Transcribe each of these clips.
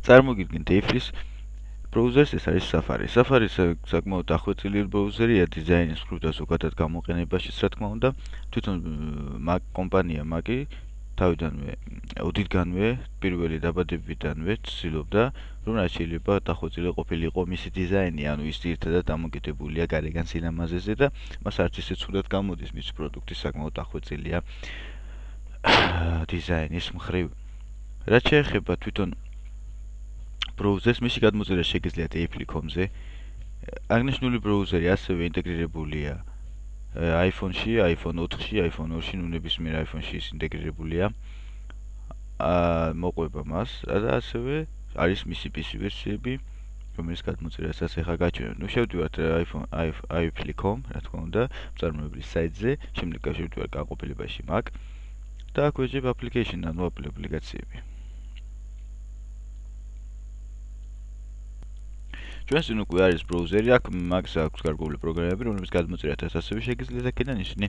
წარმოგიდგენთ Apple-ის ბრაუზერს, ეს არის Safari. Safari საკმაოდ დახვეწილი ბრაუზერია დიზაინის მხრივ და ზოგადად გამოყენებაშიც, რა თქმა უნდა. თვითონ Mac კომპანია Mac-ი თავიდანვე, ოდითგანვე, პირველი დაბადებიდანვე ცდილობდა, რომ რაც შეიძლება დახვეწილი ყოფილიყო მისი დიზაინი, ანუ ის ერთადად დამოკიდებულია გარეგან სილამაზეზე და მას არც ისე ცუდად გამოდის მისი პროდუქტი, საკმაოდ დახვეწილია დიზაინის მხრივ. რაც შეეხება თვითონ ბრაუზერს, მისი გადმოწერა შეგიძლიათ Apple.com-ზე. აღნიშნული ბრაუზერი ასევე ინტეგრირებულია iPhone-ში, iPhone 4-ში, iPhone 2-ში, ნებისმიერ iPhone-ში ის ინტეგრირებულია. მოყვება მას და ასევე არის მისი PC ვერსიები, რომელიც გადმოწერასაც ახლა გაჩვენებთ. ნუ შევდივართ Apple.com, რა თქმა უნდა, მწარმოებლის საიტზე, შემდეგ შევდივართ განყოფილებაში Mac და აქ ვეძებ application, ანუ აპლიკაციები. ჩვენს წინ უკვე არის ბრაუზერი, აქ Mac-ს აქვს გარკვეული პროგრამები, რომლებიც გადმოწერათაც ასევე შეგიძლიათ აქედან ისინი.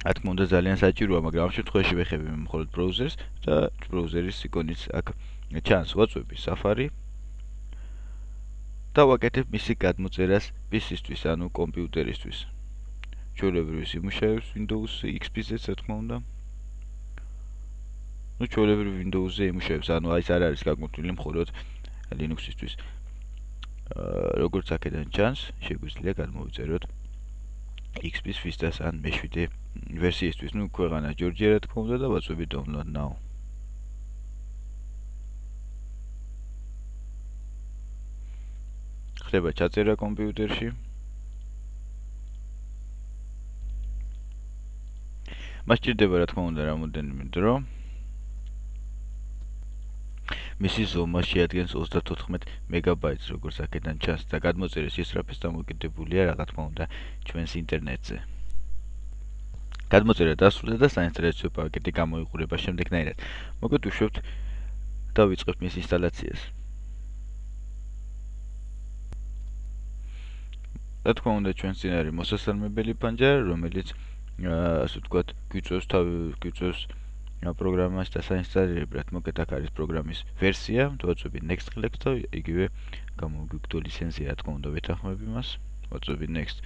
რა თქმა უნდა ძალიან საჭიროა, მაგრამ ამ შემთხვევაში ვეხები მხოლოდ ბრაუზერს და ბრაუზერის იკონიც აქ ჩანს, ვაწვევი Safari და ვაკეთებ მისი გადმოწერას PC-ისთვის, ანუ კომპიუტერისთვის. ჩვეულებრივ ის იმუშავებს Windows XP-ზეც, რა თქმა უნდა. ნუ ჩვეულებრივ Windows-ზე იმუშავებს, ანუ ის არ არის გაკუთვნილი მხოლოდ Linux-ისთვის. როგორც აქედან ჩანს, შეგვიძლია გადმოვიწეროთ XP-ს Vista-ს ან მეშვიდე ვერსიისთვის. ნუ ქვეყანა ჯორჯია, რა თქმა უნდა და ვაწვევი download now. ხდება ჩაწერა კომპიუტერში. მას ჭირდება, რა თქმა უნდა, რამოდენიმე დრო. მისი ზომა შეადგენს 34 მეგაბაიტს, როგორც აქედან ჩანს და გადმოწერის ისრაფის დამოკიდებულია, რა თქმა უნდა, ჩვენს ინტერნეტზე. გადმოწერა დასრულდა და საინსტალაციო პაკეტი გამოიყურება შემდეგნაირად. მოკლედ უშვებთ და ვიწყებთ მის ინსტალაციას. რა თქმა უნდა, ჩვენს წინ არის მოსასალმებელი პანჯარა, რომელიც ასე ვთქვათ, გვიწევს პროგრამას და საინსტალირებლად. მოკლედ აქ არის პროგრამის ვერსია, ვაწვევი next click და იგივე გამოგვიგდო ლიცენზია, რა თქმა უნდა, ვეთანხმები მას. ვაწვევი next.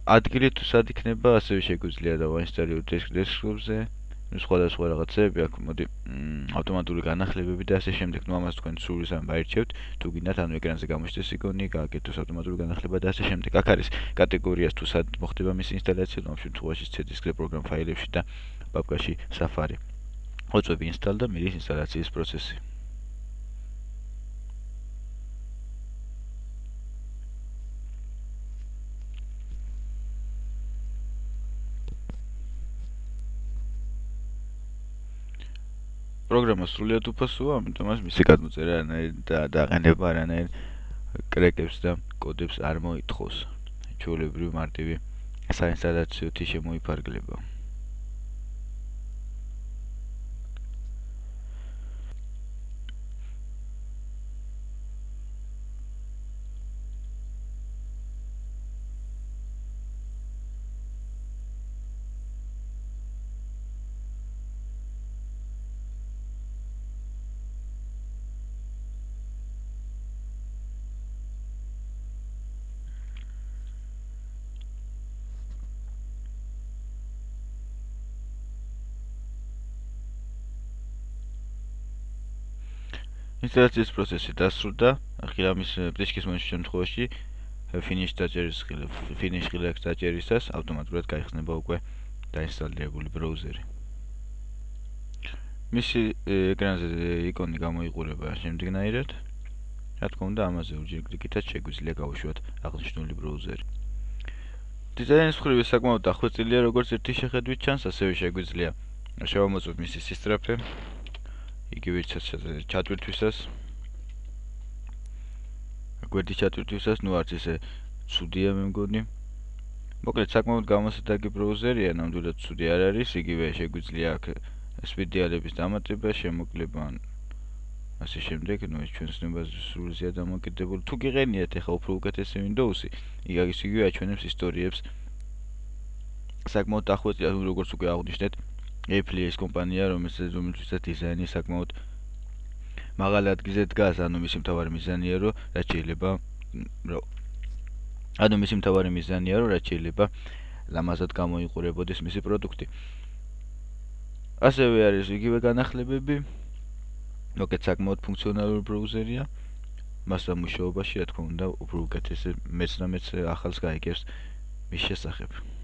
ადგილი თუ სად იქნება, ასევე შეგვიძლია დავაინსტალიოთ desktop-ზე, სხვადასხვა რაღაცები, აქ მოდი ავტომატური განახლებები და ასე შემდეგ. ნუ ამას თქვენ სურვილს ამ აირჩევთ, თუ გინდათ, ანუ ეკრანზე გამოჩნდეს იკონი, გააკეთოს ავტომატური განახლება და ასე შემდეგ. აქ არის კატეგორიას თუ სად მოხდება მის ინსტალაცია, ამ შემთხვევაში C-Disk-ზე პროგრამ ფაილებში და პაპკაში Safari. ვაწვევი install და მიდის ინსტალაციის პროცესი. პროგრამა სრულიად უფასოა, ამიტომაც მისი გადმოწერა და დაყენება არანაირ კრეკებს და კოდებს არ მოითხოვს. ჩვეულებრივ მარტივი საინსტალაციო თიშე მოიფარგლება. ინსტალაციის პროცესი დასრულდა. ახლა ამის პლიშკის მონიშნვის შემთხვევაში finish ხილაკს დაჭერისას ავტომატურად გაიხსნება უკვე დაინსტალირებული ბრაუზერი. მისი ეკრანზე იკონი გამოიყურება შემდეგნაირად. რა თქმა უნდა, ამაზე ორჯერ კლიკითაც შეგვიძლია გავუშვათ აღნიშნული ბრაუზერი. დიზაინის მხრივ საკმაოდ დახვეწილია, როგორც ერთი შეხედვით ჩანს, ასევე შეგვიძლია შევამოწმოთ მისი სისწრაფე. იგივე ჩატვირთვისას. გვერდის ჩატვირთვისას, ნუ არც ისე ცუდია მე მგონი. მოკლედ საკმაოდ გამოსადეგი ბრაუზერია, ნამდვილად ცუდი არ არის, იგივე შეგვიძლია აქ სპიდიალების დამატება, შემოკლება, ასე შემდეგ, ნუ ეს ჩვენს ნებაზე სრულიად დამოკიდებული. თუ გიყენიათ ახლა უფრო უკეთესი Windows-ი, იგივე აჩვენებს ისტორიებს. საკმაოდ დახვეწილია, როგორც უკვე აღვნიშნეთ, Apple-ის კომპანია, რომელსაც დიზაინი საკმაოდ მაღალი ადგილზე დგას, ანუ მისი მთავარი მიზანია, რომ რაც შეიძლება ლამაზად გამოიყურებოდეს მისი პროდუქტი. ასევე არის იგივე განახლებები, როკეტ საკმაოდ ფუნქციონალური ბრაუზერია, მასთან მუშაობაში, რა თქმა უნდა, უფრო უკეთესად მეც ახალს გაიგებს მის შესახებ.